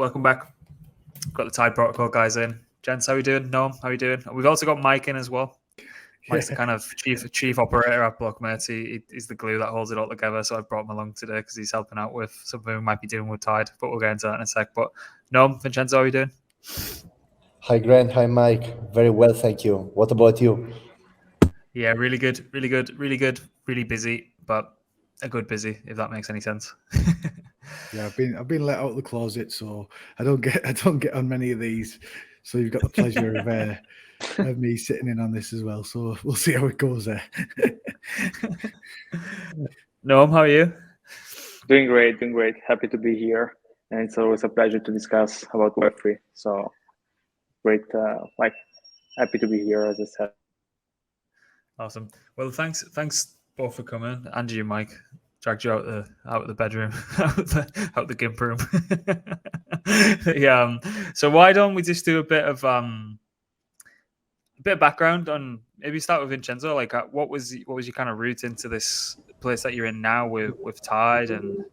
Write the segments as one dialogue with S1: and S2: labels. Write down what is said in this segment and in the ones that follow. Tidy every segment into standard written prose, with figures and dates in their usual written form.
S1: welcome back. Got the Tide Protocol guys in. Gents, how are you doing? Noam, how are you doing? We've also got Mike in as well. Mike's the kind of chief operator at Blockmates. He's the glue that holds it all together. So I brought him along today because he's helping out with something we might be doing with Tide, but we'll get into that in a sec. But Noam, Vincenzo, how are you doing?
S2: Hi, Grant. Hi, Mike. Very well, thank you. What about you?
S1: Yeah, really good. Really busy, but a good busy, if that makes any sense.
S3: Yeah, I've been let out of the closet, so I don't get on many of these. So you've got the pleasure of me sitting in on this as well. So we'll see how it goes there.
S1: Noam, how are you?
S4: Doing great. Happy to be here, and it's always a pleasure to discuss about Web3. So great, happy to be here, as I said.
S1: Awesome. Well, thanks both for coming. And you, Mike, dragged you out the bedroom, out the gimp room. Yeah. So why don't we just do a bit of background on, maybe start with Vincenzo. Like, what was your kind of route into this place that you're in now with Tide, and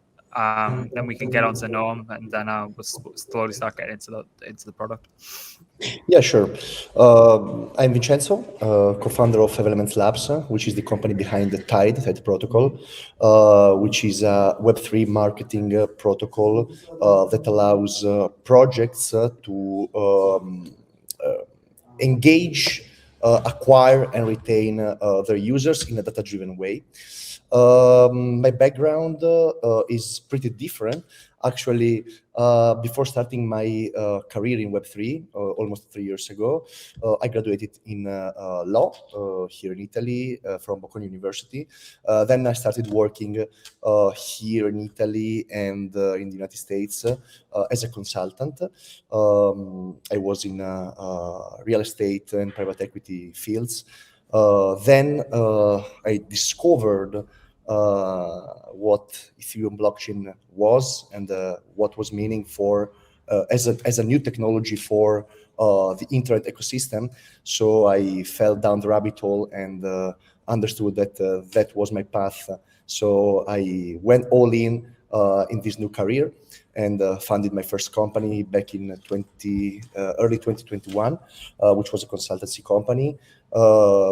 S1: then we can get on to Noam, and then we'll slowly start getting into the product.
S2: Yeah, sure. I'm Vincenzo, co-founder of Elements Labs, which is the company behind the Tide protocol, which is a Web3 marketing protocol that allows projects to engage, acquire, and retain their users in a data-driven way. My background is pretty different. Actually, before starting my career in Web3 almost 3 years ago, I graduated in law here in Italy from Bocconi University. Then I started working here in Italy and in the United States as a consultant. I was in real estate and private equity fields. Then I discovered what Ethereum blockchain was and what was meaning for as a new technology for the internet ecosystem. So I fell down the rabbit hole and understood that that was my path. So I went all in this new career and founded my first company back in early 2021, which was a consultancy company.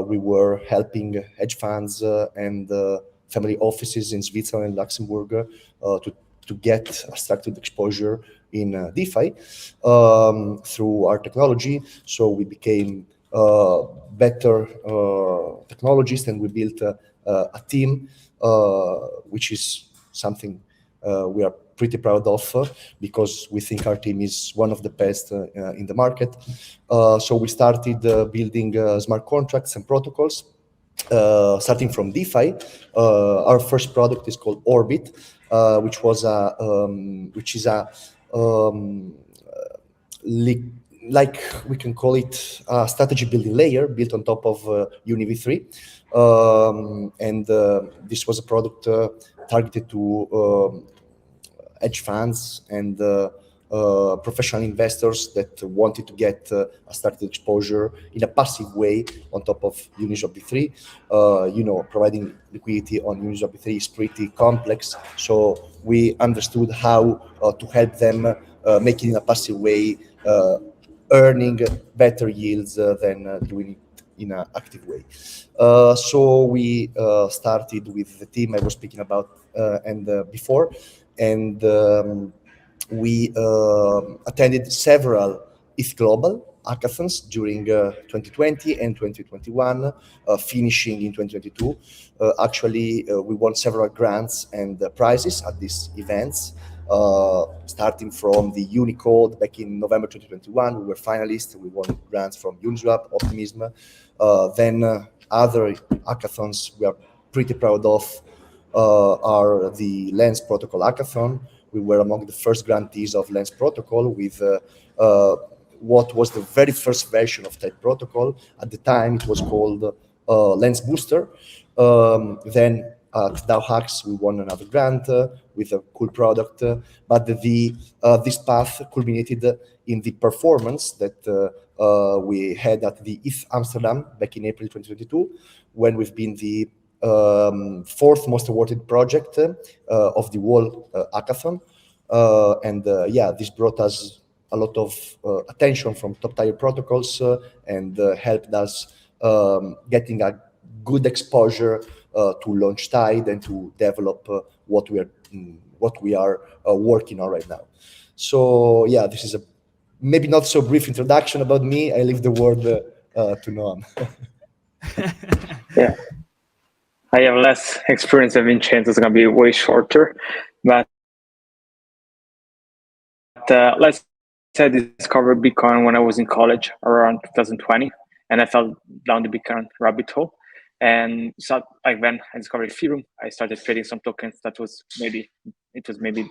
S2: We were helping hedge funds and family offices in Switzerland and Luxembourg to get a structured exposure in DeFi through our technology. So we became better technologists, and we built a team, which is something we are pretty proud of because we think our team is one of the best in the market. So we started building smart contracts and protocols. Starting from DeFi, our first product is called Orbit, which is a like we can call it a strategy building layer built on top of UniV3, and this was a product targeted to hedge funds and professional investors that wanted to get a started exposure in a passive way on top of Uniswap V3. Providing liquidity on Uniswap V3 is pretty complex, so we understood how to help them make it in a passive way, earning better yields than doing it in an active way. So we started with the team I was speaking about before, and we attended several ETH Global hackathons during 2020 and 2021, finishing in 2022. Actually, we won several grants and prizes at these events, starting from the Unicode back in November 2021. We were finalists. We won grants from Uniswap, Optimism. Then other hackathons we are pretty proud of are the Lens Protocol Hackathon. We were among the first grantees of Lens Protocol with what was the very first version of that protocol. At the time, it was called Lens Booster. Then at DAO Hacks, we won another grant with a cool product. But this path culminated in the performance that we had at the ETH Amsterdam back in April 2022, when we've been the fourth most awarded project of the whole hackathon. Yeah, this brought us a lot of attention from top-tier protocols and helped us getting a good exposure to launch Tide and to develop what we are working on right now. So yeah, this is a maybe not so brief introduction about me. I leave the word to Noam.
S4: Yeah, I have less experience than Vincenzo. It's going to be way shorter, but let's say I discovered Bitcoin when I was in college around 2020, and I fell down the Bitcoin rabbit hole. And so like when I discovered Ethereum, I started trading some tokens that was maybe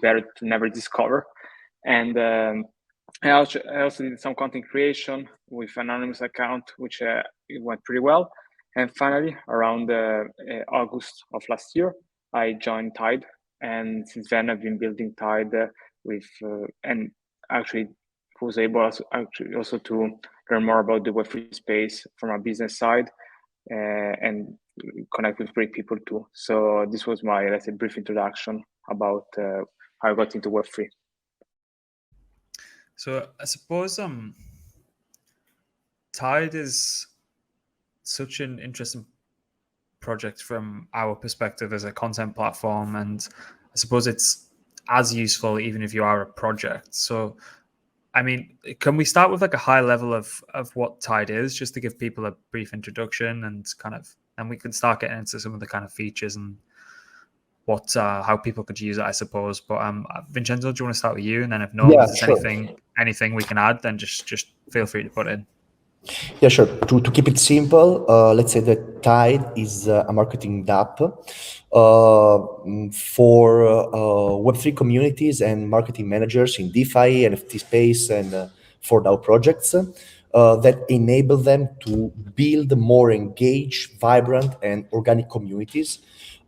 S4: better to never discover. And I also did some content creation with an anonymous account, which it went pretty well. And finally, around August of last year, I joined Tide, and since then I've been building Tide with and actually was able also to learn more about the Web3 space from a business side and connect with great people too. So this was my, let's say, brief introduction about how I got into Web3.
S1: So I suppose Tide is such an interesting project from our perspective as a content platform, and I suppose it's as useful even if you are a project. So I mean, can we start with like a high level of what Tide is, just to give people a brief introduction and we can start getting into some of the kind of features and what how people could use it, I suppose. But Vincenzo, do you want to start with you, and then if no,
S2: Yeah,
S1: if there's
S2: sure.
S1: anything we can add, then just feel free to put in.
S2: Yeah, sure. To keep it simple, let's say that Tide is a marketing app for Web3 communities and marketing managers in DeFi, NFT space, and for DAO projects that enable them to build more engaged, vibrant, and organic communities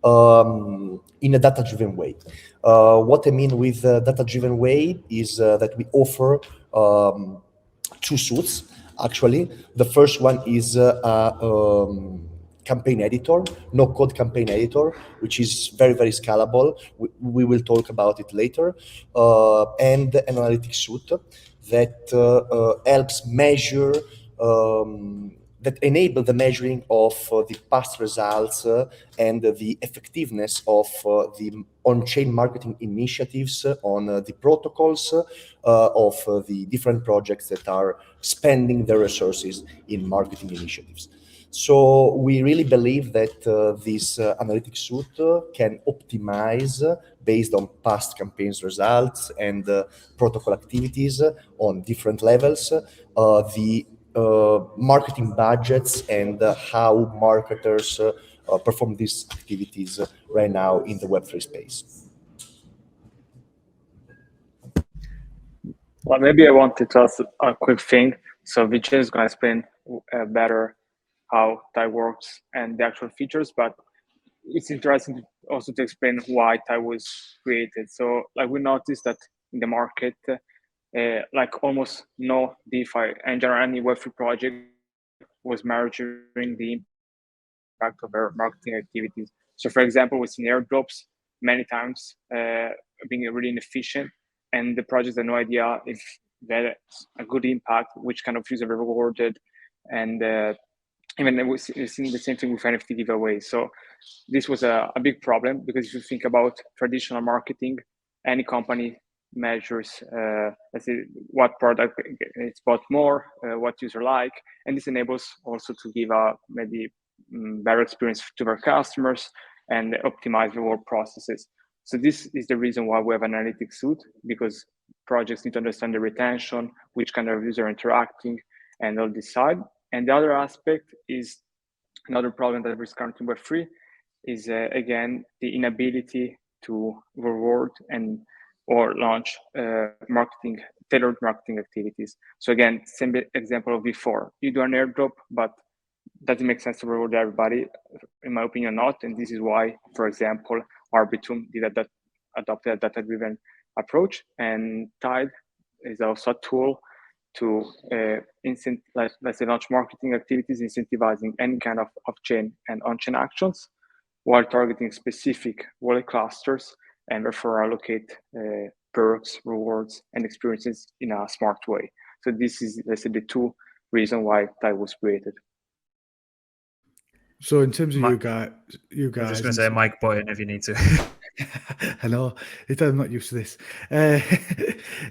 S2: in a data-driven way. What I mean with data-driven way is that we offer two suits. Actually, the first one is campaign editor, no code campaign editor, which is very, very scalable. We will talk about it later. And an analytics suite that helps measure, that enable the measuring of the past results and the effectiveness of the on-chain marketing initiatives on the protocols of the different projects that are spending their resources in marketing initiatives. So we really believe that this analytics suite can optimize based on past campaigns results and protocol activities on different levels, the marketing budgets and how marketers perform these activities right now in the Web3 space.
S4: Well, maybe I wanted to ask a quick thing. So Vincenzo is going to explain better how Tide works and the actual features, but it's interesting also to explain why Tide was created. So like we noticed that in the market, like almost no DeFi and general any Web3 project was measuring the impact of their marketing activities. So for example, we've seen airdrops many times being really inefficient, and the projects had no idea if they had a good impact, which kind of user were rewarded, and even we've seen the same thing with NFT giveaways. So this was a big problem, because if you think about traditional marketing, any company measures, let's say, what product it's bought more, what user like, and this enables also to give a maybe better experience to their customers and optimize reward processes. So this is the reason why we have an analytics suite, because projects need to understand the retention, which kind of user interacting, and they'll decide. And the other aspect is another problem that we're currently with Web3 is again the inability to reward and or launch tailored marketing activities. So again, same example of before. You do an airdrop, but doesn't make sense to reward everybody. In my opinion, not. And this is why, for example, Arbitrum adopted a data-driven approach, and Tide is also a tool to let's say launch marketing activities, incentivizing any kind of off-chain and on-chain actions, while targeting specific wallet clusters and therefore allocate perks, rewards, and experiences in a smart way. So this is, let's say, the two reasons why Tide was created.
S3: So in terms of you
S1: I
S3: guys,
S1: was just going to say mic button if you need to.
S3: I know I'm not used to this.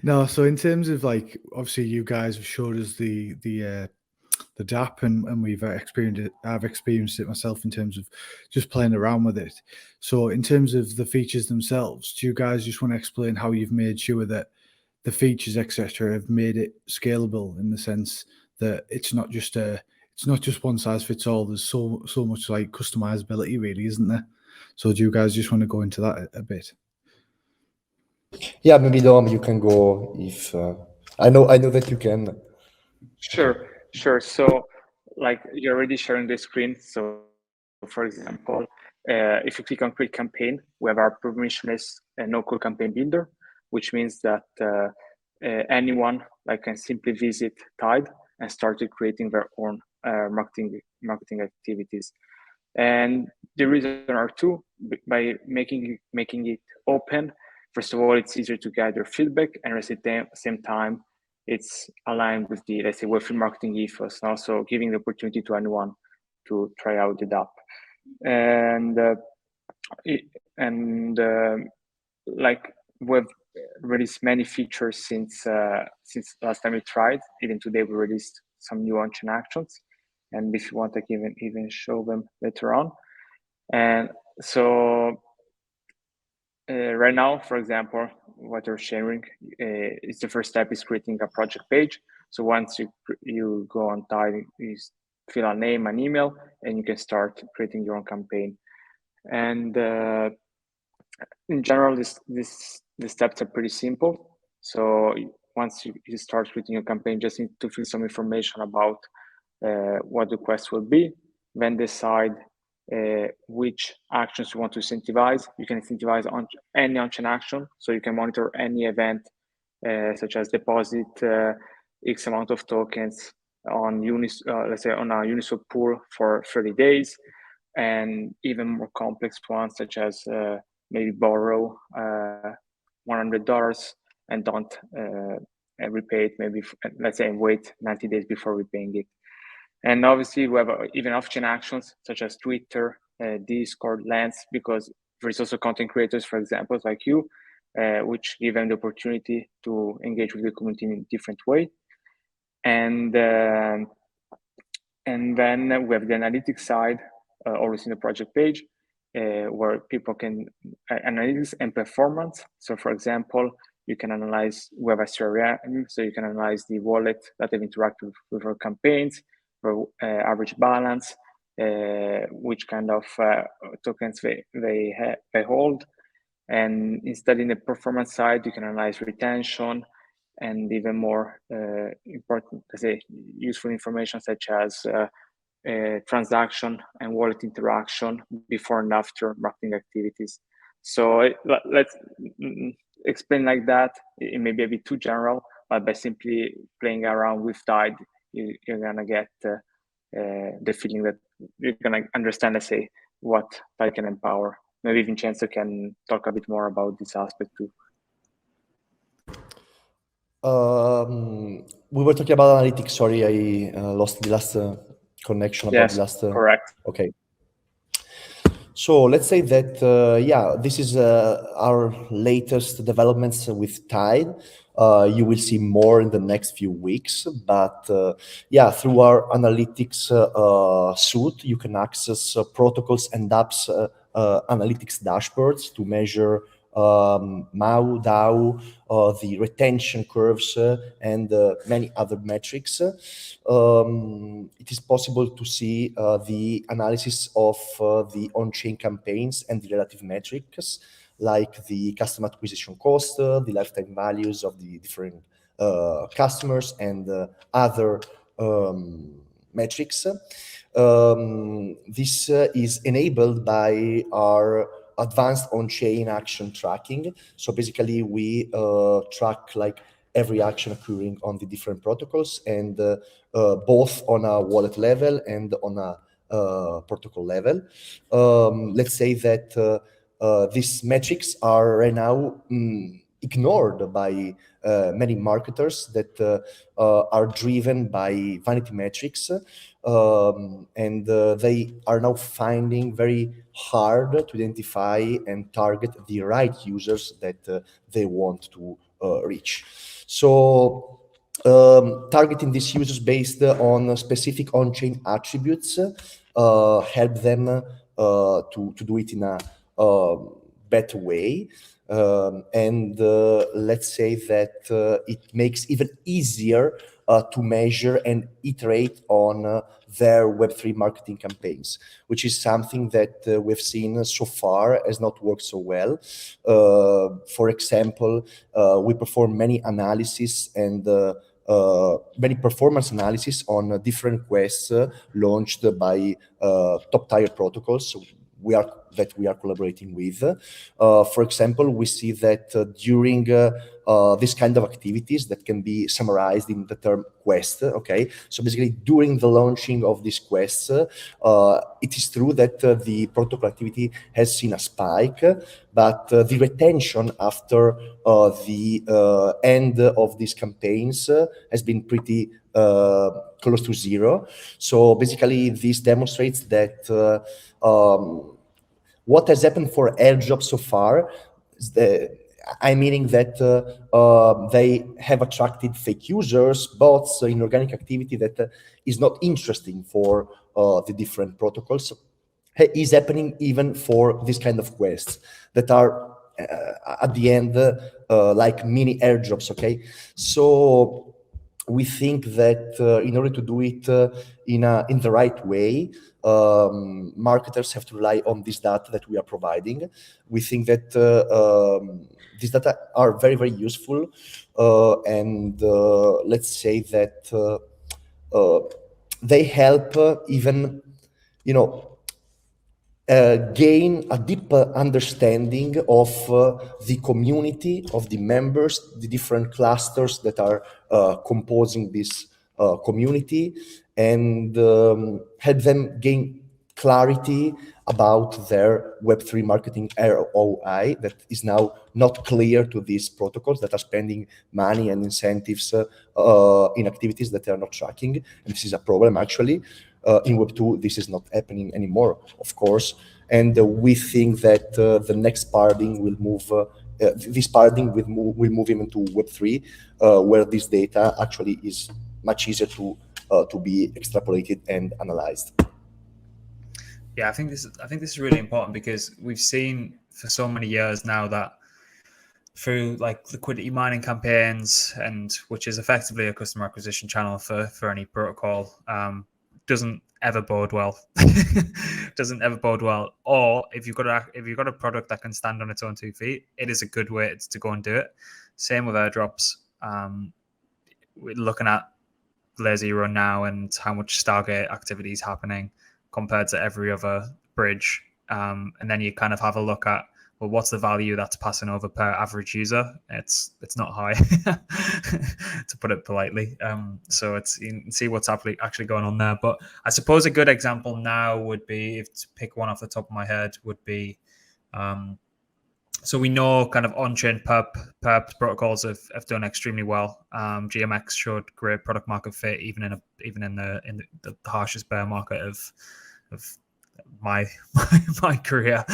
S3: No, so in terms of like, obviously you guys have showed us the DApp and we've experienced it. I've experienced it myself in terms of just playing around with it. So in terms of the features themselves, do you guys just want to explain how you've made sure that the features, etc., have made it scalable in the sense that it's not just one size fits all. There's so much like customizability, really, isn't there? So do you guys just want to go into that a bit?
S2: Yeah, maybe Dom, you can go if I know that you can.
S4: Sure. So, like, you're already sharing the screen. So, for example, if you click on Create Campaign, we have our permissionless no-code campaign builder, which means that anyone can simply visit Tide and start creating their own marketing activities. And the reason are two: by making it open. First of all, it's easier to gather feedback, and at the same time, it's aligned with the, let's say, Web3 marketing ethos, and also giving the opportunity to anyone to try out the app. And like we've released many features since last time we tried. Even today, we released some new action actions, and if you want, I can even show them later on. And so right now, for example, what you're sharing is the first step is creating a project page. So once you go on Tide, you fill a name and email, and you can start creating your own campaign. And in general, the steps are pretty simple. So once you start creating your campaign, just need to fill some information about what the quest will be, then decide which actions you want to incentivize. You can incentivize on any action, so you can monitor any event, such as deposit X amount of tokens on let's say on a Uniswap pool for 30 days, and even more complex ones such as maybe borrow $100 and don't repay it, maybe let's say wait 90 days before repaying it. And obviously we have even off-chain actions such as Twitter, Discord, Lens, because there's also content creators, for example, like you, which give them the opportunity to engage with the community in a different way. And then we have the analytics side, always in the project page, where people can analytics and performance. So for example, you can analyze web CRM, so you can analyze the wallet that they've interacted with our campaigns, for average balance, which kind of tokens they hold. And instead, in the performance side, you can analyze retention and even more important, let's say, useful information such as transaction and wallet interaction before and after marketing activities. So let's explain like that. It may be a bit too general, but by simply playing around with Tide, you're gonna get the feeling that you're gonna understand, let's say, what Tide can empower. Maybe Vincenzo can talk a bit more about this aspect too.
S2: We were talking about analytics. Sorry, I lost the last connection about the last.
S4: Correct.
S2: Okay. So let's say that, this is our latest developments with Tide. You will see more in the next few weeks, but through our analytics suite, you can access protocols and apps analytics dashboards to measure MAU, DAU, the retention curves, and many other metrics. It is possible to see the analysis of the on-chain campaigns and the relative metrics, like the customer acquisition cost, the lifetime values of the different customers, and other metrics. This is enabled by our advanced on-chain action tracking. So basically, we track like every action occurring on the different protocols, and both on a wallet level and on a protocol level. Let's say that these metrics are right now ignored by many marketers that are driven by vanity metrics, and they are now finding very hard to identify and target the right users that they want to reach. So targeting these users based on specific on-chain attributes help them to do it in a better way. And let's say that it makes even easier to measure and iterate on their Web3 marketing campaigns, which is something that we've seen so far has not worked so well. For example, we perform many analysis and many performance analysis on different quests launched by top-tier protocols we are collaborating with. For example, we see that during this kind of activities that can be summarized in the term quest. Okay, so basically during the launching of these quests, it is true that the protocol activity has seen a spike, but the retention after the end of these campaigns has been pretty close to zero. So basically, this demonstrates that what has happened for airdrop so far is I'm meaning that they have attracted fake users, bots, inorganic activity that is not interesting for the different protocols. Is happening even for this kind of quests that are at the end like mini airdrops. Okay, so we think that in order to do it in the right way, marketers have to rely on this data that we are providing. We think that these data are very, very useful, and let's say that they help even, gain a deeper understanding of the community, of the members, the different clusters that are composing this community, and help them gain clarity about their Web3 marketing ROI that is now not clear to these protocols that are spending money and incentives in activities that they are not tracking. And this is a problem, actually. In Web2, this is not happening anymore, of course. And we think that the next paradigm will move, this paradigm will move even to Web3, where this data actually is much easier to be extrapolated and analyzed.
S1: Yeah, I think this is really important because we've seen for so many years now that through like liquidity mining campaigns, and which is effectively a customer acquisition channel for any protocol, doesn't ever bode well. Doesn't ever bode well. Or if you've got a product that can stand on its own 2 feet, it is a good way to go and do it. Same with airdrops. We're looking at LayerZero now and how much Stargate activity is happening compared to every other bridge. And then you kind of have a look at, well, what's the value that's passing over per average user? It's not high, to put it politely. So you can see what's actually going on there. But I suppose a good example now would be, if to pick one off the top of my head, would be, so we know kind of on-chain perp protocols have done extremely well. GMX showed great product market fit even in the harshest bear market of my career.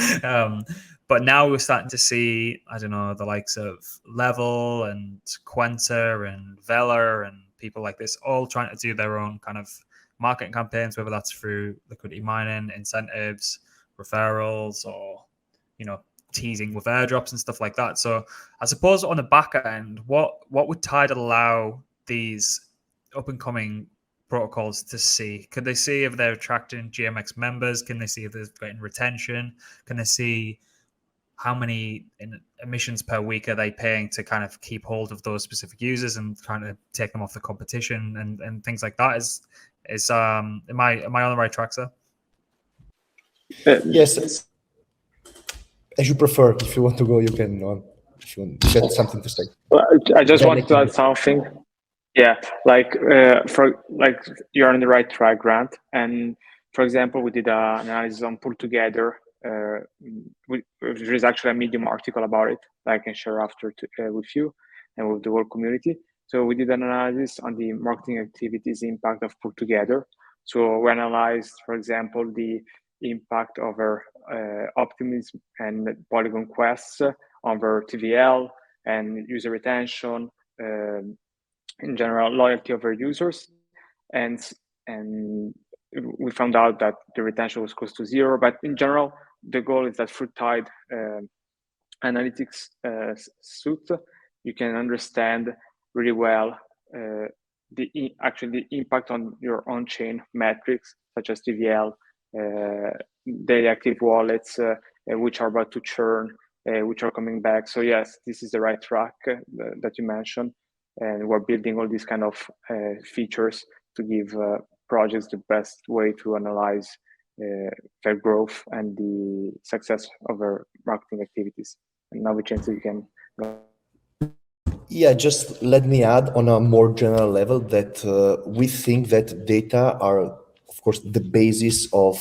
S1: But now we're starting to see, I don't know, the likes of Level and Quenta and Vela and people like this all trying to do their own kind of marketing campaigns, whether that's through liquidity mining, incentives, referrals, or teasing with airdrops and stuff like that. So I suppose on the back end, what would Tide allow these up and coming protocols to see? Could they see if they're attracting GMX members? Can they see if they're getting retention? Can they see how many emissions per week are they paying to kind of keep hold of those specific users and trying to take them off the competition and things like that? Am I on the right track, sir?
S2: Yes. As you prefer. If you want to go, you can. If you get something to say.
S4: I just want to add something. Yeah, you're on the right track, Grant. And for example, we did an analysis on pull together. We've there is actually a Medium article about it that I can share after with you and with the whole community. So we did an analysis on the marketing activities impact of put together. So we analyzed, for example, the impact of our optimism and Polygon quests on our TVL and user retention, in general, loyalty of our users. And we found out that the retention was close to 0, but in general, the goal is that through Tide analytics suite, you can understand really well the impact on your on-chain metrics, such as TVL, daily active wallets, which are about to churn, which are coming back. So yes, this is the right track that you mentioned. And we're building all these kind of features to give projects the best way to analyze their growth and the success of their marketing activities. And now, Vincenzo, you can go.
S2: Yeah, just let me add on a more general level that we think that data are, of course, the basis of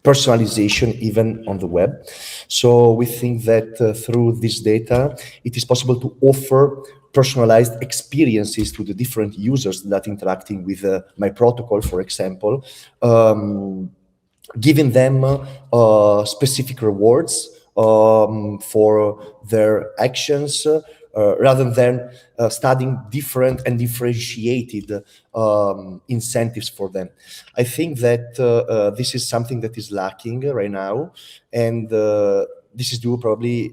S2: personalization even on the web. So we think that through this data, it is possible to offer personalized experiences to the different users that are interacting with my protocol, for example, giving them specific rewards for their actions, rather than studying different and differentiated incentives for them. I think that this is something that is lacking right now, and this is due probably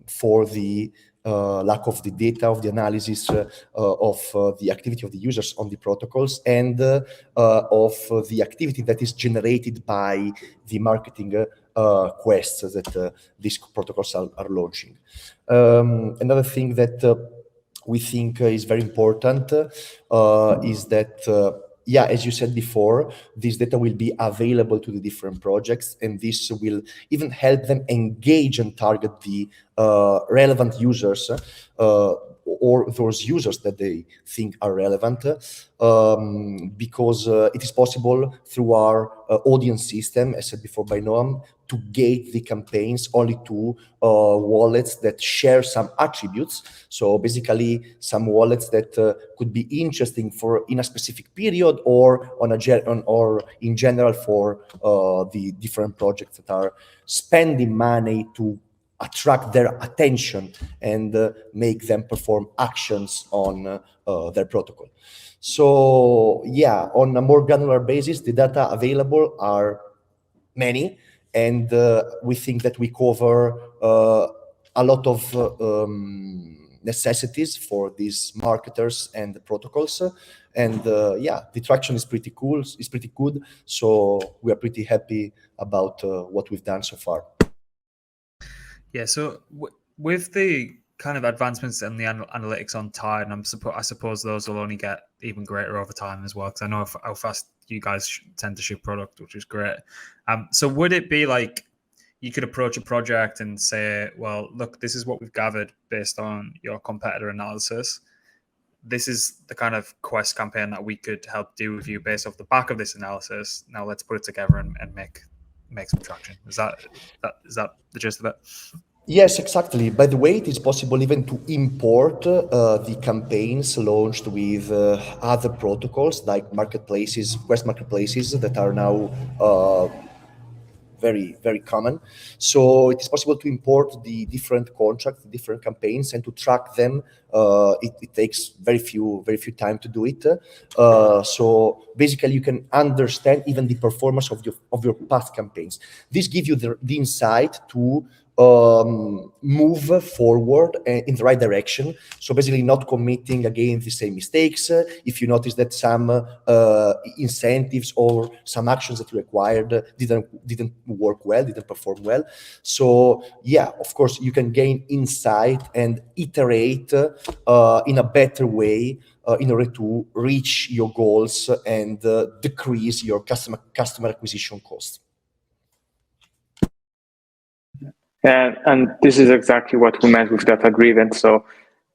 S2: for the lack of the data, of the analysis of the activity of the users on the protocols, and of the activity that is generated by the marketing quests that these protocols are launching. Another thing that we think is very important is that yeah, as you said before, this data will be available to the different projects, and this will even help them engage and target the relevant users or those users that they think are relevant, because it is possible through our audience system, as said before by Noam, to gate the campaigns only to wallets that share some attributes. So basically, some wallets that could be interesting for in a specific period, or or in general for the different projects that are spending money to attract their attention and make them perform actions on their protocol. So yeah, on a more granular basis, the data available are many, and we think that we cover a lot of necessities for these marketers and the protocols. And yeah, the traction is pretty cool, is pretty good. So we are pretty happy about what we've done so far.
S1: Yeah, so with the kind of advancements in the analytics on Tide, and I suppose those will only get even greater over time as well, because I know how fast you guys tend to ship product, which is great. So would it be like you could approach a project and say, well, look, this is what we've gathered based on your competitor analysis. This is the kind of quest campaign that we could help do with you based off the back of this analysis. Now let's put it together and make some traction. Is that the gist of it?
S2: Yes, exactly. By the way, it is possible even to import the campaigns launched with other protocols like marketplaces, quest marketplaces that are now very, very common. So it is possible to import the different contracts, the different campaigns, and to track them. It takes very few time to do it. So basically, you can understand even the performance of your past campaigns. This gives you the insight to move forward in the right direction. So basically not committing again the same mistakes. If you notice that some incentives or some actions that you required didn't work well, didn't perform well. So yeah, of course, you can gain insight and iterate in a better way in order to reach your goals and decrease your customer acquisition cost.
S4: And this is exactly what we meant with data-driven. So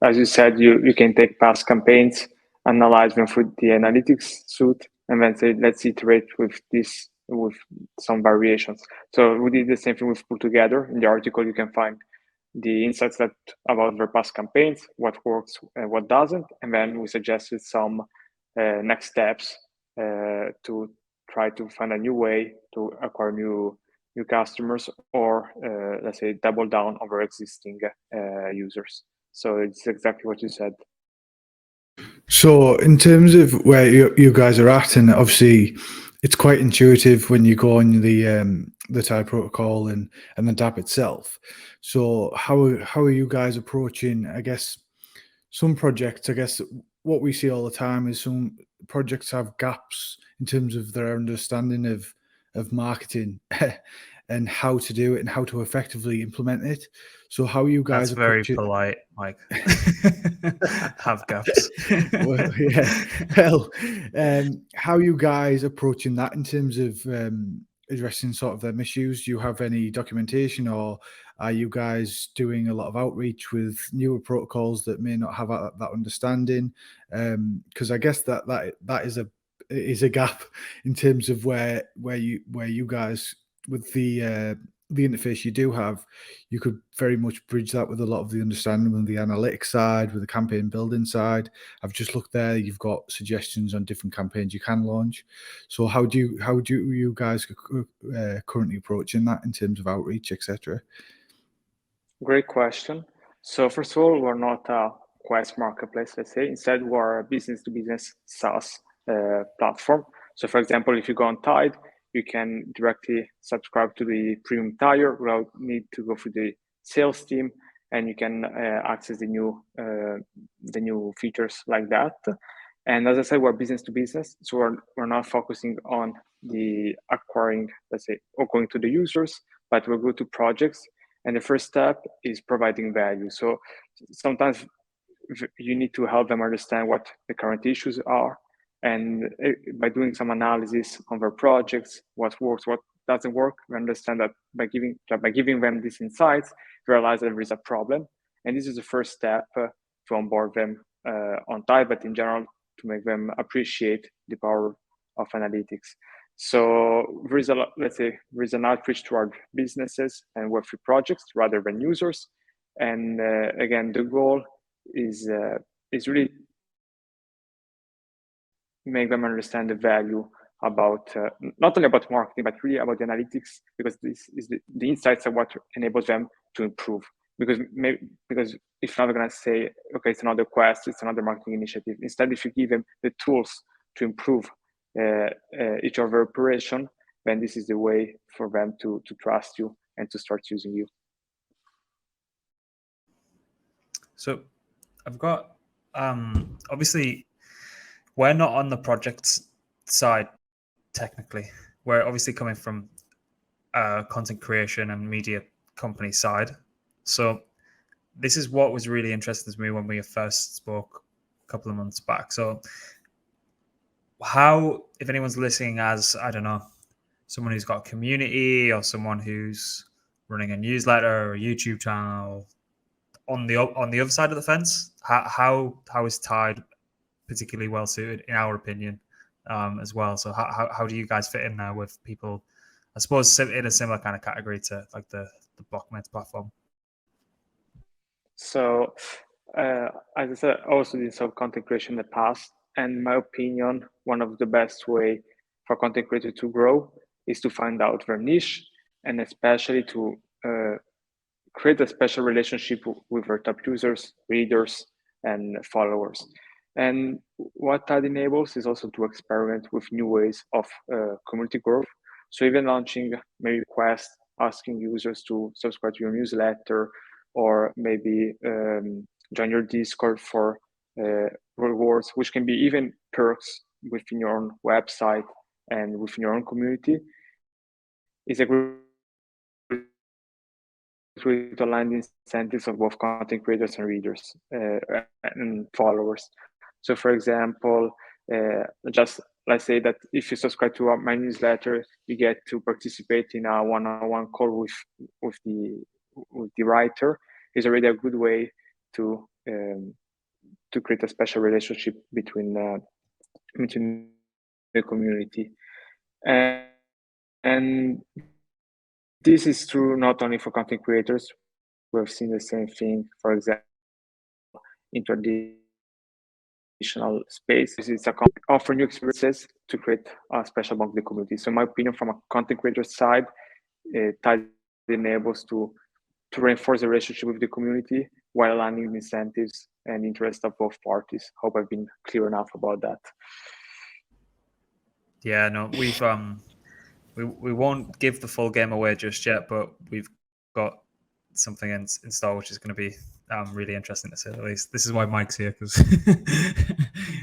S4: as you said, you can take past campaigns, analyze them through the analytics suite, and then say, let's iterate with this with some variations. So we did the same thing with Pull Together. In the article, you can find the insights that about their past campaigns, what works and what doesn't, and then we suggested some next steps to try to find a new way to acquire new customers, or let's say double down over existing users. So it's exactly what you said.
S3: So in terms of where you guys are at, and obviously it's quite intuitive when you go on the TIE protocol and the dApp itself. So how are you guys approaching, I guess, some projects? I guess what we see all the time is some projects have gaps in terms of their understanding of marketing and how to do it and how to effectively implement it. So how you guys
S1: That's very
S3: approach it?
S1: polite, Mike. Have gaps.
S3: Well, yeah. Well, how are you guys approaching that in terms of addressing sort of them issues? Do you have any documentation, or are you guys doing a lot of outreach with newer protocols that may not have that understanding? Because I guess that is a gap in terms of where you guys, with the interface you do have, you could very much bridge that with a lot of the understanding on the analytics side, with the campaign building side. I've just looked there. You've got suggestions on different campaigns you can launch. So how do you guys currently approaching that in terms of outreach, etc.?
S4: Great question. So first of all, we're not a Quest marketplace, let's say. Instead, we're a business-to-business SaaS platform. So for example, if you go on Tide, you can directly subscribe to the premium tier without need to go through the sales team, and you can access the new features like that. And as I said, we're business to business, so we're not focusing on the acquiring, let's say, or going to the users, but we'll go to projects. And the first step is providing value. So sometimes you need to help them understand what the current issues are. And by doing some analysis on their projects, what works, what doesn't work, we understand that by giving them these insights, we realize that there is a problem. And this is the first step to onboard them on Tide, but in general, to make them appreciate the power of analytics. So there is there is an outreach toward businesses and Web3 projects rather than users. And again, the goal is really make them understand the value about not only about marketing, but really about the analytics, because this is the insights are what enables them to improve. Because if not, they're gonna say, okay, it's another Quest, it's another marketing initiative. Instead, if you give them the tools to improve each of their operation, then this is the way for them to trust you and to start using you.
S1: So I've got obviously we're not on the project side technically. We're obviously coming from content creation and media company side. So this is what was really interesting to me when we first spoke a couple of months back. So how, if anyone's listening as, I don't know, someone who's got a community or someone who's running a newsletter or a YouTube channel, on the other side of the fence, how is Tide particularly well suited, in our opinion, as well? So how do you guys fit in there with people, I suppose, in a similar kind of category to like the blocmates platform?
S4: So as I said, I also did some content creation in the past, and in my opinion, one of the best way for content creator to grow is to find out their niche, and especially to create a special relationship with their top users, readers, and followers. And what that enables is also to experiment with new ways of community growth. So even launching maybe Quest, asking users to subscribe to your newsletter, or maybe join your Discord for rewards, which can be even perks within your own website and within your own community, is a great way to align the incentives of both content creators and readers and followers. So for example, just let's say that if you subscribe to my newsletter, you get to participate in a one-on-one call with the writer. Is already a good way to create a special relationship between the community. And And this is true not only for content creators. We've seen the same thing, for example, in traditional space. It's a offer new experiences to create a special among the community. So in my opinion, from a content creator side, Tide enables to reinforce the relationship with the community while aligning the incentives and interests of both parties. Hope I've been clear enough about that.
S1: Yeah, no, we've we won't give the full game away just yet, but we've got something in store which is going to be really interesting to say the least. This is why Mike's here, because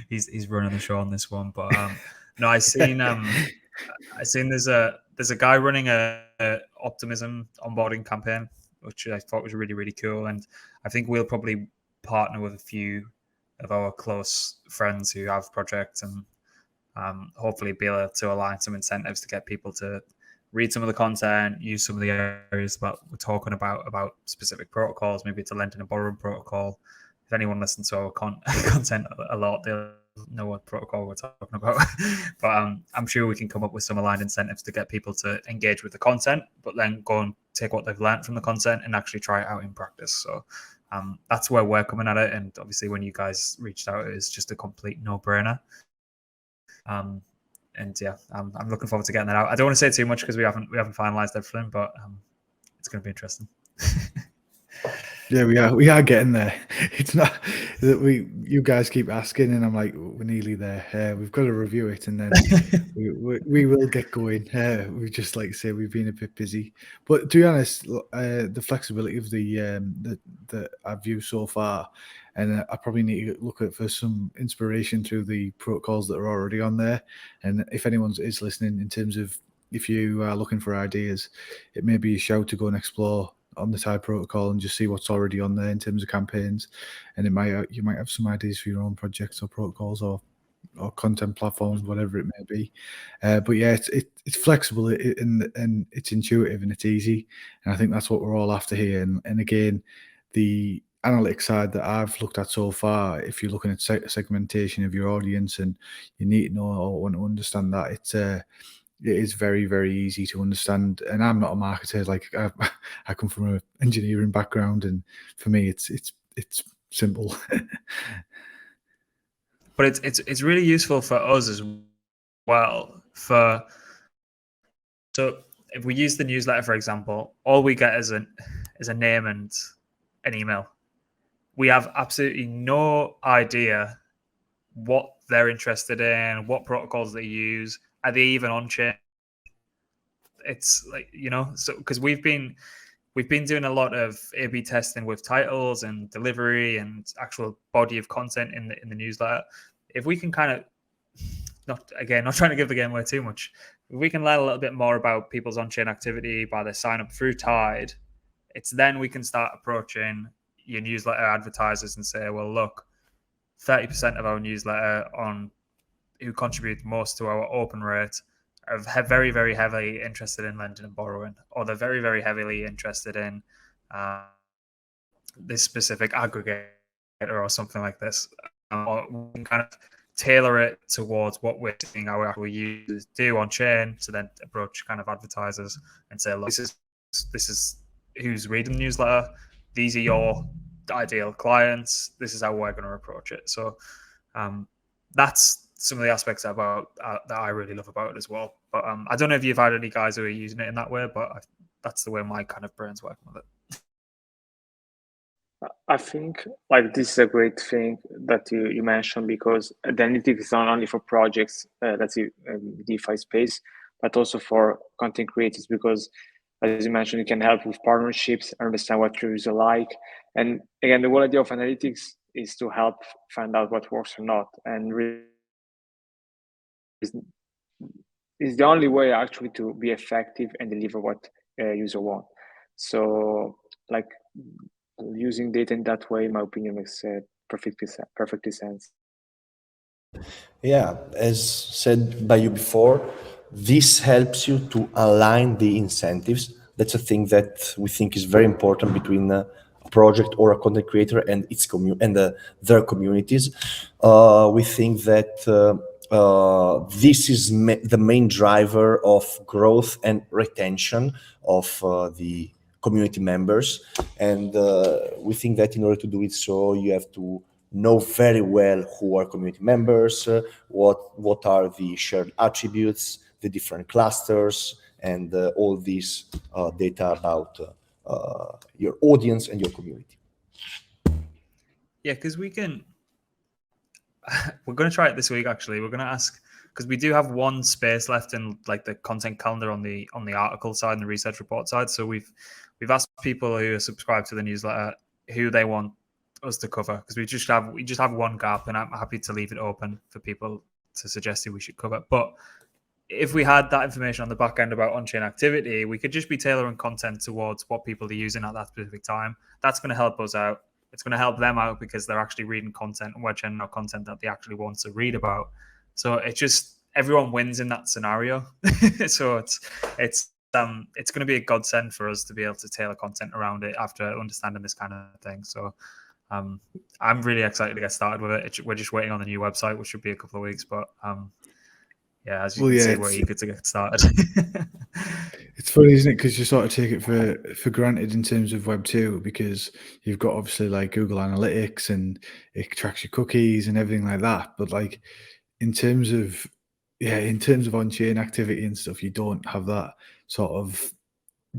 S1: he's running the show on this one. But no, I seen there's a guy running a optimism onboarding campaign, which I thought was really, really cool, and I think we'll probably partner with a few of our close friends who have projects and hopefully be able to align some incentives to get people to read some of the content, use some of the areas that we're talking about specific protocols. Maybe it's a lending and borrowing protocol. If anyone listens to our content a lot, they'll know what protocol we're talking about. But I'm sure we can come up with some aligned incentives to get people to engage with the content, but then go and take what they've learned from the content and actually try it out in practice. So that's where we're coming at it. And obviously when you guys reached out, it's just a complete no-brainer. And yeah, I'm looking forward to getting that out. I don't want to say too much because we haven't finalized everything, but it's going to be interesting.
S3: Yeah, we are getting there. It's not that you guys keep asking, and I'm like, we're nearly there. We've got to review it, and then we will get going. We just like say we've been a bit busy, but to be honest, the flexibility of the I've used so far, and I probably need to look at for some inspiration through the protocols that are already on there. And if anyone is listening, in terms of if you are looking for ideas, it may be a shout to go and explore on the Tide protocol and just see what's already on there in terms of campaigns, and you might have some ideas for your own projects or protocols or content platforms, whatever it may be. But yeah, it's flexible and it's intuitive and it's easy, and I think that's what we're all after here. And again, the analytics side that I've looked at so far, if you're looking at segmentation of your audience and you need to know or want to understand that, it is very, very easy to understand. And I'm not a marketer. Like I come from an engineering background, and for me, it's simple.
S1: But it's really useful for us as well. So if we use the newsletter, for example, all we get is a name and an email. We have absolutely no idea what they're interested in, what protocols they use. Are they even on chain? It's like, so because we've been doing a lot of A/B testing with titles and delivery and actual body of content in the newsletter. If we can kind of not trying to give the game away too much, if we can learn a little bit more about people's on-chain activity by their sign up through Tide, it's then we can start approaching your newsletter advertisers and say, well, look, 30% of our newsletter who contribute most to our open rate are very, very heavily interested in lending and borrowing, or they're very, very heavily interested in this specific aggregator or something like this. Or we can kind of tailor it towards what we're seeing our actual users do on chain, to then approach kind of advertisers and say, look, this is who's reading the newsletter. These are your ideal clients. This is how we're going to approach it. So that's some of the aspects about that I really love about it as well. But I don't know if you've had any guys who are using it in that way, but that's the way my kind of brain's working with it.
S4: I think like this is a great thing that you mentioned, because the analytics is not only for projects, that's the DeFi space, but also for content creators, because as you mentioned, you can help with partnerships, understand what users like. And again, the whole idea of analytics is to help find out what works or not. And really is the only way actually to be effective and deliver what a user want. So like using data in that way, in my opinion, makes perfectly sense.
S2: Yeah, as said by you before, this helps you to align the incentives. That's a thing that we think is very important between a project or a content creator and its their communities. We think that this is the main driver of growth and retention of the community members. And we think that in order to do it so, you have to know very well who are community members, what are the shared attributes, the different clusters, and all this data about your audience and your community.
S1: Yeah, because we're going to try it this week. Actually, we're going to ask, because we do have one space left in like the content calendar on the article side and the research report side. So we've asked people who are subscribed to the newsletter who they want us to cover, because we just have one gap, and I'm happy to leave it open for people to suggest who we should cover. But if we had that information on the back end about on-chain activity, we could just be tailoring content towards what people are using at that specific time. That's going to help us out. It's going to help them out because they're actually reading content, and we're generating content that they actually want to read about. So it just, everyone wins in that scenario. So it's going to be a godsend for us to be able to tailor content around it after understanding this kind of thing. So I'm really excited to get started with it. We're just waiting on the new website, which should be a couple of weeks, but yeah, as you can see, we're eager to get started.
S3: It's funny, isn't it? Because you sort of take it for granted in terms of Web2, because you've got obviously like Google Analytics and it tracks your cookies and everything like that. But like in terms of on-chain activity and stuff, you don't have that sort of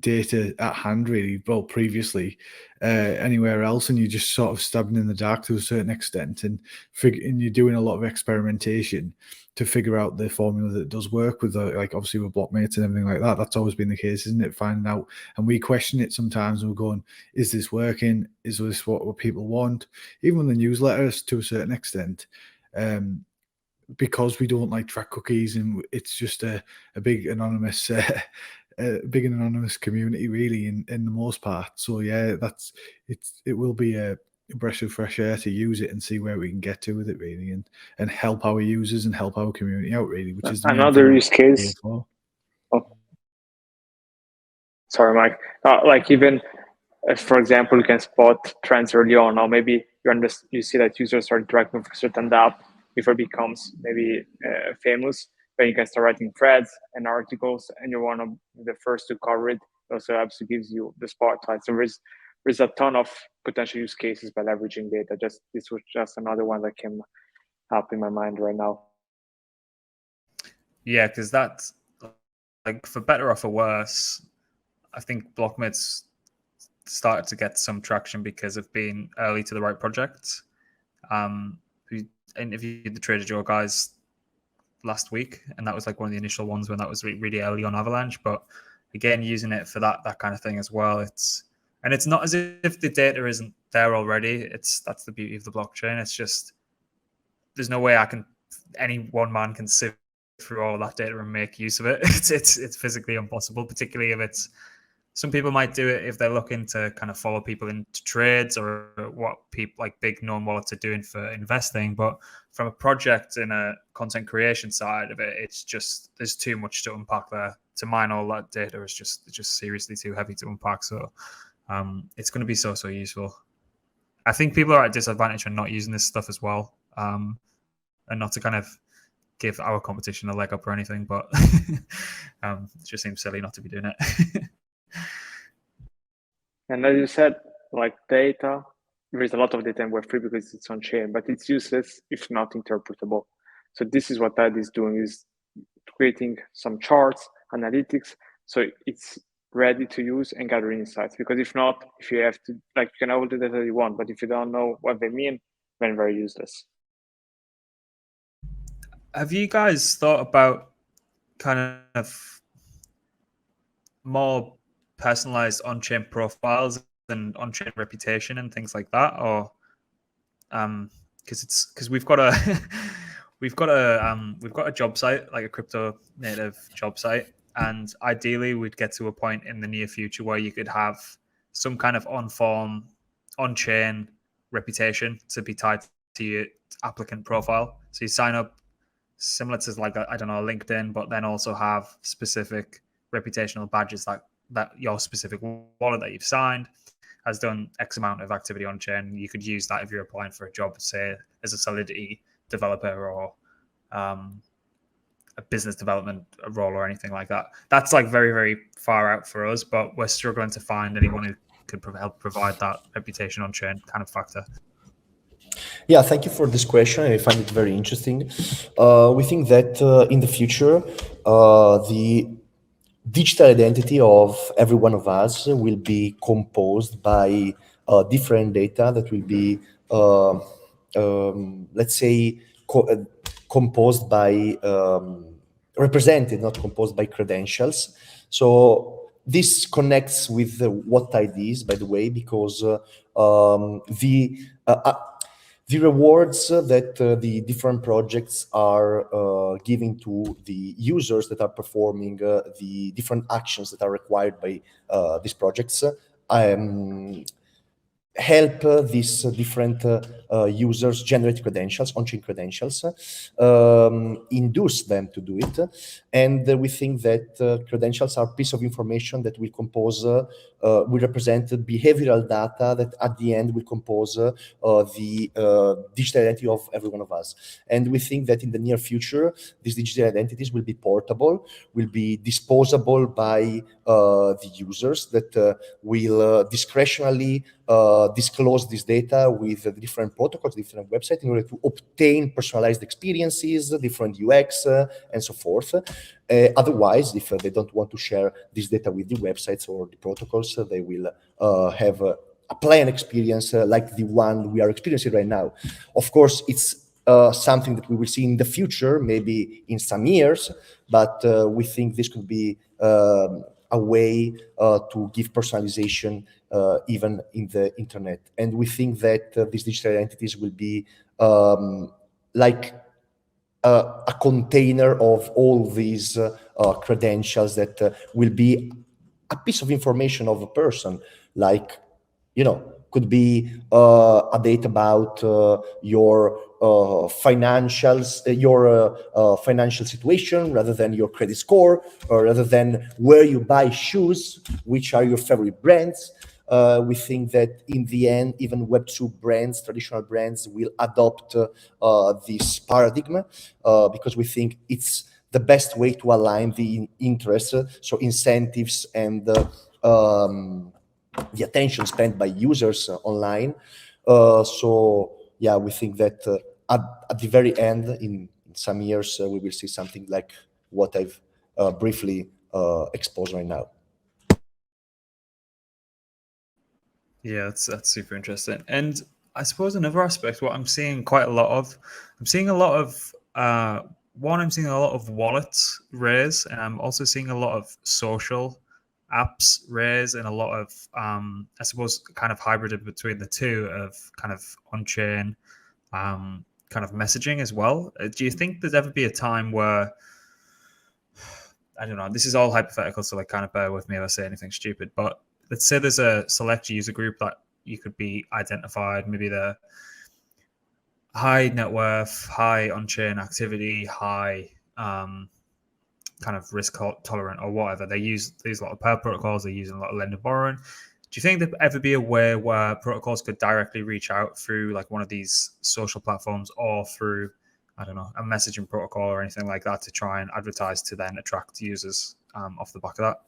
S3: data at hand really, well, previously anywhere else, and you're just sort of stabbing in the dark to a certain extent, and you're doing a lot of experimentation to figure out the formula that does work with like obviously with blockmates and everything like that. That's always been the case, isn't it? Finding out, and we question it sometimes, and we're going, is this working? Is this what people want? Even with the newsletters to a certain extent, because we don't like track cookies, and it's just a big anonymous community really in the most part. So yeah, it will be a breath of fresh air to use it and see where we can get to with it really, and help our users and help our community out really, which is
S4: another use case. Oh, sorry, Mike. Like even for example, you can spot trends early on, or maybe you see that users are interacting with a certain app before it becomes maybe famous. Then you can start writing threads and articles, and you're one of the first to cover it. It also absolutely gives you the spotlight. So there's a ton of potential use cases by leveraging data. This was just another one that came up in my mind right now.
S1: Yeah, because that's like, for better or for worse, I think blockmates started to get some traction because of being early to the right projects. We interviewed the Trader Joe guys last week, and that was like one of the initial ones when that was really early on Avalanche. But again, using it for that kind of thing as well, it's not as if the data isn't there already. That's the beauty of the blockchain. It's just there's no way any one man can sift through all of that data and make use of it. It's physically impossible, particularly if it's, some people might do it if they're looking to kind of follow people into trades or what people like big known wallets are doing for investing. But from a project and a content creation side of it, it's just, there's too much to unpack there. To mine all that data is just seriously too heavy to unpack. So it's going to be so useful. I think people are at disadvantage for not using this stuff as well, and not to kind of give our competition a leg up or anything, but it just seems silly not to be doing it.
S4: And as you said, like data, there is a lot of data in Web3 because it's on chain, but it's useless if not interpretable. So this is what TIDE is doing, is creating some charts, analytics, so it's ready to use and gather insights. Because if not, if you have to, like, you can have all the data you want, but if you don't know what they mean, then very useless.
S1: Have you guys thought about kind of more personalized on-chain profiles and on-chain reputation and things like that, or because we've got a job site, like a crypto native job site, and ideally we'd get to a point in the near future where you could have some kind of on-chain reputation to be tied to your applicant profile. So you sign up similar to like I don't know, LinkedIn, but then also have specific reputational badges that your specific wallet that you've signed has done X amount of activity on chain. You could use that if you're applying for a job, say as a Solidity developer or a business development role or anything like that. That's like very, very far out for us, but we're struggling to find anyone who could help provide that reputation on chain kind of factor.
S2: Yeah, thank you for this question. I find it very interesting. We think that in the future, the digital identity of every one of us will be composed by different data that will be, let's say, composed by, represented, not composed by credentials. So this connects with what IDs, by the way, because the rewards that the different projects are giving to the users that are performing the different actions that are required by these projects help these different users generate credentials, on-chain credentials, induce them to do it. And we think that credentials are piece of information that will compose, will represent behavioral data that at the end will compose the digital identity of every one of us. And we think that in the near future, these digital identities will be portable, will be disposable by the users that will discretionally disclose this data with different protocols, different websites in order to obtain personalized experiences, different UX, and so forth. Otherwise, if they don't want to share this data with the websites or the protocols, they will have a plain experience like the one we are experiencing right now. Of course, it's something that we will see in the future, maybe in some years, but we think this could be a way to give personalization even in the internet. And we think that these digital identities will be like a container of all these credentials that will be a piece of information of a person, like, could be a data about your financials, your financial situation, rather than your credit score, or rather than where you buy shoes, which are your favorite brands. We think that in the end, even Web2 brands, traditional brands, will adopt this paradigm because we think it's the best way to align the interests, so incentives and the attention spent by users online. So yeah, we think that at the very end, in some years, we will see something like what I've briefly exposed right now.
S1: Yeah, that's super interesting. And I suppose another aspect, what I'm seeing quite a lot of, I'm seeing a lot of wallets raise, and I'm also seeing a lot of social apps raise, and a lot of, I suppose, kind of hybrid between the two of kind of on-chain kind of messaging as well. Do you think there'd ever be a time where, I don't know, this is all hypothetical, so like kind of bear with me if I say anything stupid, but let's say there's a select user group that you could be identified, maybe the high net worth, high on-chain activity, high kind of risk tolerant or whatever. They use a lot of pair protocols, they're using a lot of lender borrowing. Do you think there'd ever be a way where protocols could directly reach out through like one of these social platforms or through, I don't know, a messaging protocol or anything like that to try and advertise to then attract users off the back of that?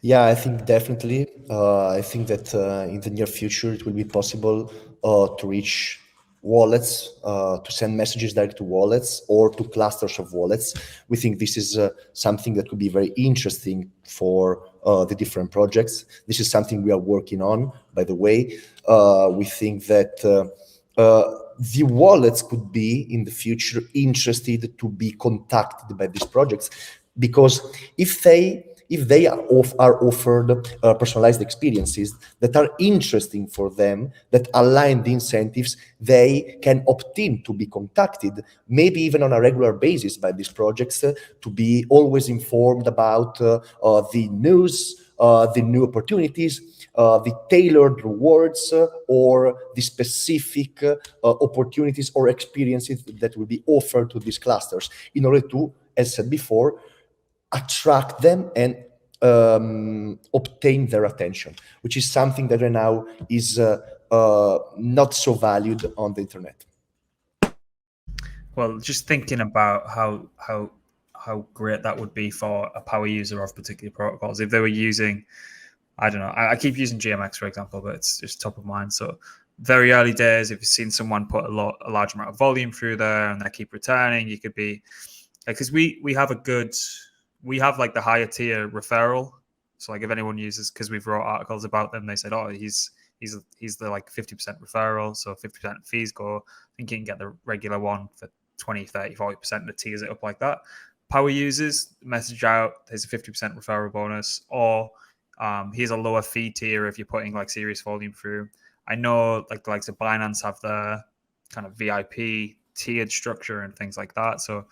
S2: Yeah, I think definitely. I think that in the near future, it will be possible to reach wallets, to send messages direct to wallets or to clusters of wallets. We think this is something that could be very interesting for the different projects. This is something we are working on, by the way. We think that the wallets could be in the future interested to be contacted by these projects, because if they are offered personalized experiences that are interesting for them, that align the incentives, they can opt in to be contacted, maybe even on a regular basis by these projects, to be always informed about the news, the new opportunities, the tailored rewards, or the specific opportunities or experiences that will be offered to these clusters in order to, as said before, attract them and obtain their attention, which is something that right now is not so valued on the internet.
S1: Well, just thinking about how great that would be for a power user of particular protocols if they were using, I don't know, I keep using GMX for example, but it's just top of mind. So very early days, if you've seen someone put a large amount of volume through there and they keep returning, you could be because we have like the higher tier referral. So like if anyone uses, because we've wrote articles about them, they said, oh, he's the like 50% referral, so 50% fees go. I think you can get the regular one for 20, 30, 40% that tiers it up like that. Power users message out, there's a 50% referral bonus, or here's a lower fee tier if you're putting like serious volume through. I know like the likes of Binance have the kind of VIP tiered structure and things like that. So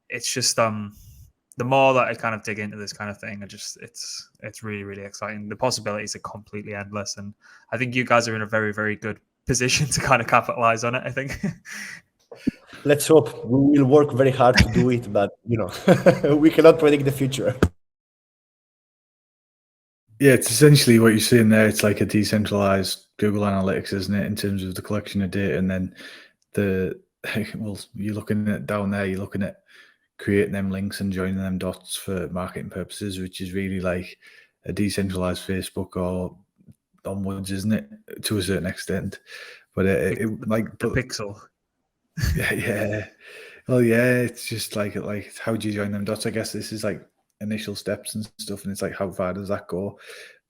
S1: it's just the more that I kind of dig into this kind of thing, it's really, really exciting. The possibilities are completely endless, and I think you guys are in a very, very good position to kind of capitalize on it, I think.
S2: Let's hope. We will work very hard to do it, but we cannot predict the future.
S3: Yeah, it's essentially what you're seeing there. It's like a decentralized Google Analytics, isn't it, in terms of the collection of data, and then you're looking at down there, you're looking at creating them links and joining them dots for marketing purposes, which is really like a decentralized Facebook or onwards, isn't it, to a certain extent? But like
S1: the pixel.
S3: yeah. Well, yeah, it's just like how do you join them dots? I guess this is like initial steps and stuff, and it's like how far does that go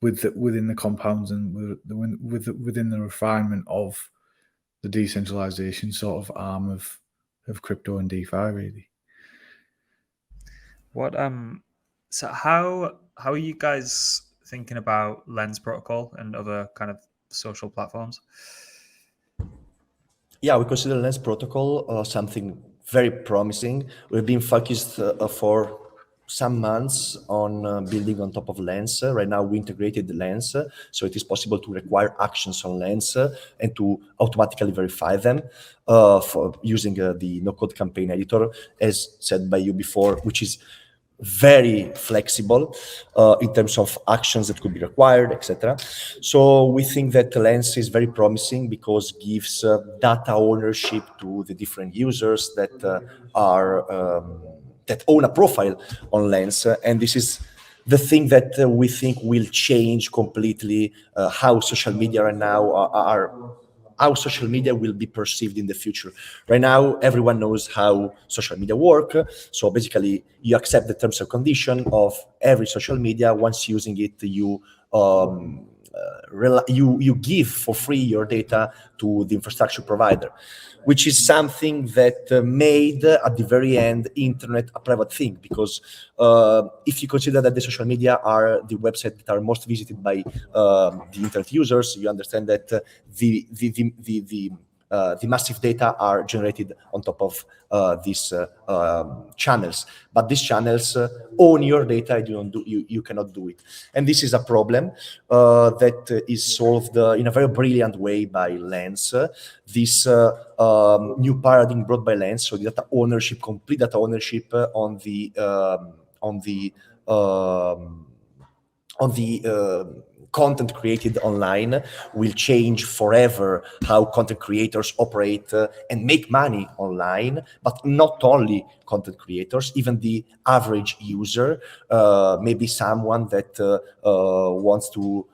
S3: within the compounds and within the refinement of the decentralization sort of arm of crypto and DeFi, really.
S1: What so how are you guys thinking about Lens protocol and other kind of social platforms?
S2: Yeah, we consider Lens protocol something very promising. We've been focused for some months on building on top of Lens. Right now, we integrated the Lens, so it is possible to require actions on Lens and to automatically verify them for using the no-code campaign editor, as said by you before, which is very flexible in terms of actions that could be required, etc. So we think that Lens is very promising because gives data ownership to the different users that that own a profile on Lens, and this is the thing that we think will change completely how social media right now are how social media will be perceived in the future. Right now, everyone knows how social media work. So basically, you accept the terms and condition of every social media. Once using it, you give for free your data to the infrastructure provider, which is something that made at the very end internet a private thing. Because if you consider that the social media are the websites that are most visited by the internet users, you understand that the massive data are generated on top of these channels, but these channels own your data. You cannot do it, and this is a problem that is solved in a very brilliant way by Lens. This new paradigm brought by Lens, so data ownership, complete data ownership on the content created online will change forever how content creators operate and make money online. But not only content creators, even the average user, maybe someone that wants to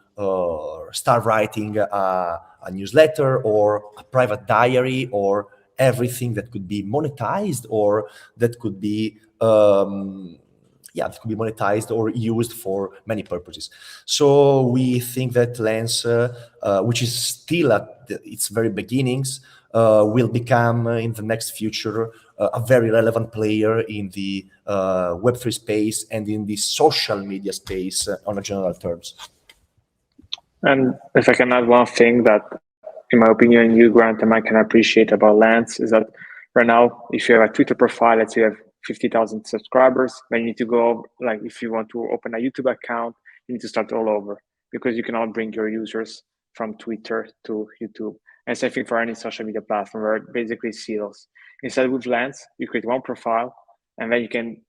S2: start writing a newsletter or a private diary or everything that could be monetized or that could be that could be monetized or used for many purposes. So we think that Lens, which is still at its very beginnings, will become in the next future a very relevant player in the Web3 space and in the social media space on a general terms.
S4: And if I can add one thing that, in my opinion, you, Grant, and I can appreciate about Lens is that right now, if you have a Twitter profile, let's say you have 50,000 subscribers, then you need to go, like if you want to open a YouTube account, you need to start all over because you cannot bring your users from Twitter to YouTube. And same thing for any social media platform where it basically seals. Instead with Lens, you create one profile and then you can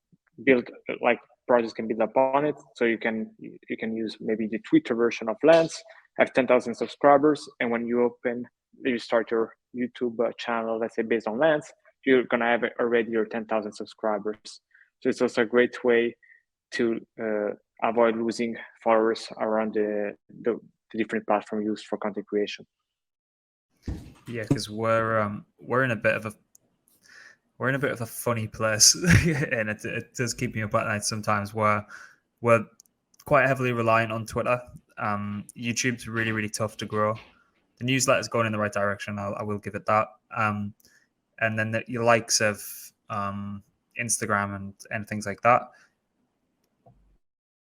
S4: build, like projects can build upon it. So you can use maybe the Twitter version of Lens, have 10,000 subscribers, and when you start your YouTube channel, let's say based on Lens, you're gonna have already your 10,000 subscribers. So it's also a great way to avoid losing followers around the different platforms used for content creation.
S1: Yeah, because we're in a bit of a funny place, and it does keep me up at night sometimes. Where we're quite heavily reliant on Twitter. YouTube's really, really tough to grow. The newsletter's going in the right direction. I will give it that. And then your likes of Instagram and things like that.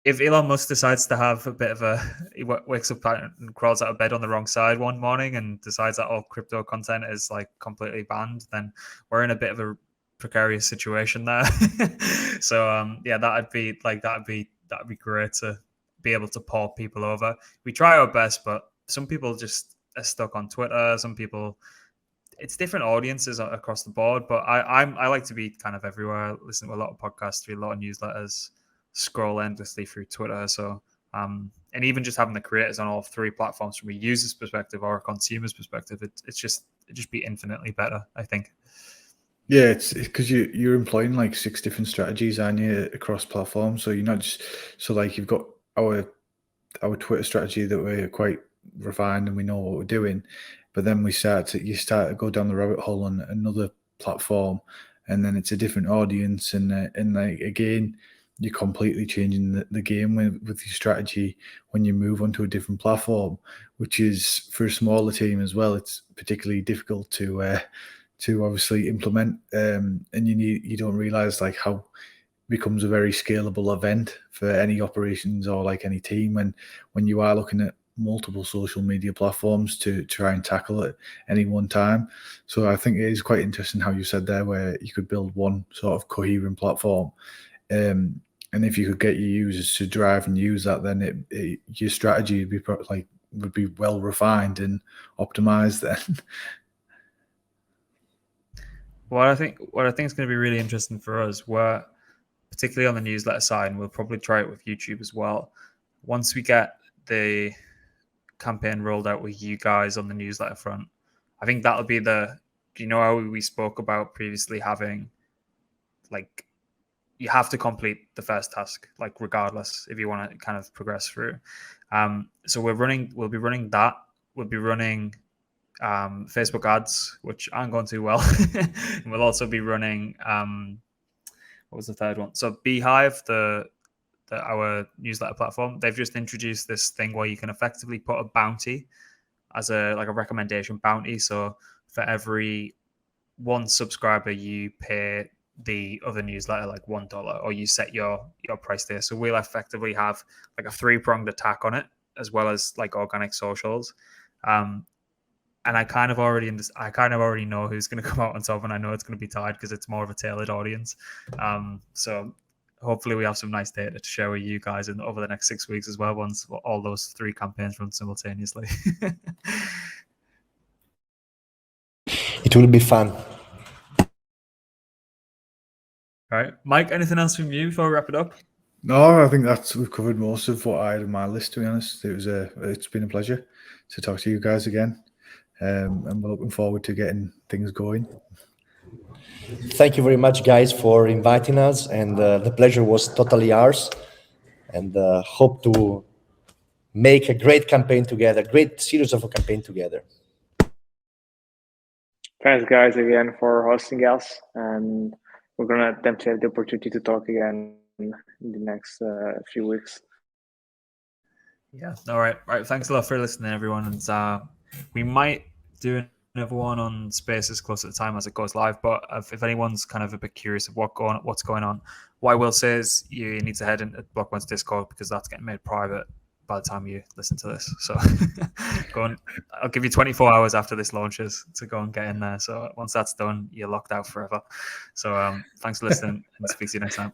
S1: If Elon Musk decides to have a bit of he wakes up and crawls out of bed on the wrong side one morning and decides that all crypto content is like completely banned, then we're in a bit of a precarious situation there. So yeah, that'd be great to be able to pull people over. We try our best, but some people just are stuck on Twitter. Some people, it's different audiences across the board. But I like to be kind of everywhere. Listen to a lot of podcasts, read a lot of newsletters, scroll endlessly through Twitter. So and even just having the creators on all three platforms from a user's perspective or a consumer's perspective, it just be infinitely better, I think.
S3: Yeah, it's because you're employing like 6 different strategies, aren't you, across platforms? So you're not just like you've got our Twitter strategy that we're quite refined and we know what we're doing, but then you start to go down the rabbit hole on another platform, and then it's a different audience, and like again, you're completely changing the game with your strategy when you move onto a different platform, which is for a smaller team as well. It's particularly difficult to obviously implement, and you don't realize like how it becomes a very scalable event for any operations or like any team when you are looking at multiple social media platforms to try and tackle it any one time. So I think it is quite interesting how you said there where you could build one sort of coherent platform, and if you could get your users to drive and use that, then your strategy would be well refined and optimized then.
S1: What I think is going to be really interesting for us, particularly on the newsletter side, and we'll probably try it with YouTube as well. Once we get the campaign rolled out with you guys on the newsletter front, I think that'll be how we spoke about previously having, like, you have to complete the first task, like regardless if you want to kind of progress through. So we'll be running that. We'll be running Facebook ads, which aren't going too well. And we'll also be running what was the third one? So Beehive, our newsletter platform, they've just introduced this thing where you can effectively put a bounty as a recommendation bounty. So for every one subscriber, you pay the other newsletter like $1, or you set your price there. So we'll effectively have like a 3-pronged attack on it, as well as like organic socials. And I kind of already know who's going to come out on top, and I know it's going to be Tide because it's more of a tailored audience. So hopefully we have some nice data to share with you guys over the next 6 weeks as well, once all those 3 campaigns run simultaneously.
S2: It will be fun.
S1: All right, Mike, anything else from you before we wrap it up?
S3: No, I think we've covered most of what I had on my list, to be honest. It's been a pleasure to talk to you guys again. And we're looking forward to getting things going.
S2: Thank you very much, guys, for inviting us, and the pleasure was totally ours. And hope to make a great campaign together, great series of a campaign together.
S4: Thanks, guys, again for hosting us, and we're gonna attempt to have the opportunity to talk again in the next few weeks.
S1: Yeah. All right. Thanks a lot for listening, everyone. And we might do another one on Spaces close to the time as it goes live. But if anyone's kind of a bit curious of what's going on, what I will say is you need to head into Blockmates Discord, because that's getting made private by the time you listen to this. So go on. I'll give you 24 hours after this launches to go and get in there. So once that's done, you're locked out forever. So thanks for listening, and speak to you next time.